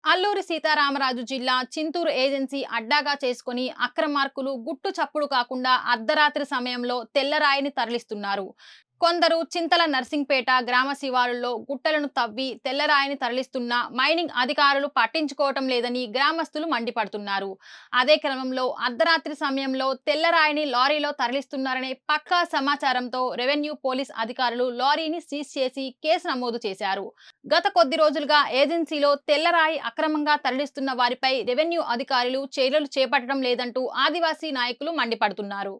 అల్లూరి సీతారామరాజు జిల్లా చింతూరు ఏజెన్సీ అడ్డాగా చేసుకుని అక్రమార్కులు గుట్టు చప్పుడు కాకుండా అర్ధరాత్రి సమయంలో తెల్లరాయిని తరలిస్తున్నారు. కొందరు చింతల నర్సింగ్పేట గ్రామ శివారుల్లో గుట్టలను తవ్వి తెల్లరాయిని తరలిస్తున్న మైనింగ్ అధికారులు పట్టించుకోవటం లేదని గ్రామస్తులు మండిపడుతున్నారు. అదే క్రమంలో అర్ధరాత్రి సమయంలో తెల్లరాయిని లారీలో తరలిస్తున్నారనే పక్కా సమాచారంతో రెవెన్యూ పోలీస్ అధికారులు లారీని సీజ్ చేసి కేసు నమోదు చేశారు. గత కొద్ది రోజులుగా ఏజెన్సీలో తెల్లరాయి అక్రమంగా తరలిస్తున్న వారిపై రెవెన్యూ అధికారులు చర్యలు చేపట్టడం లేదంటూ ఆదివాసీ నాయకులు మండిపడుతున్నారు.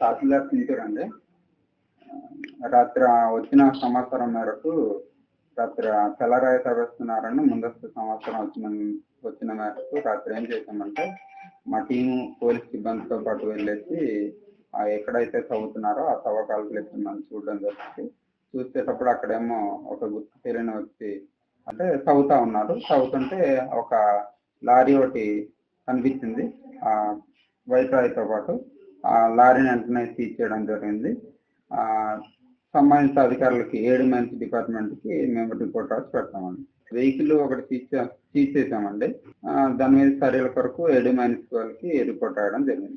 తహసీల్దార్ చింతూరండి. రాత్రి వచ్చిన సమాచారం మేరకు రాత్రి తెల్లరాయి తరలిస్తున్నారని ముందస్తు సమాచారం వచ్చిన మేరకు రాత్రి ఏం చేశామంటే మా టీము పోలీస్ సిబ్బందితో పాటు వెళ్ళేసి ఎక్కడైతే తవ్వుతున్నారో ఆ తవ్వకాల ప్లేస్ మనం చూడడం జరిగింది. చూసేటప్పుడు అక్కడేమో ఒక గుర్తు తెలియని వ్యక్తి అంటే తవ్వుతా ఉన్నారు. తవ్వుతుంటే ఒక లారీ ఒకటి కనిపించింది ఆ వైట్ రాయితో పాటు. ఆ లారీని వెంటనే సీజ్ చేయడం జరిగింది. సంబంధిత అధికారులకి 7 మైన్స్ డిపార్ట్మెంట్కి మేము రిపోర్ట్ రాసి పెడతామండి. వెహికల్ ఒకటి సీజ్ చేసామండి. దాని మీద చర్యల కొరకు 7 మైన్స్ వాళ్ళకి రిపోర్ట్ రాయడం జరిగింది.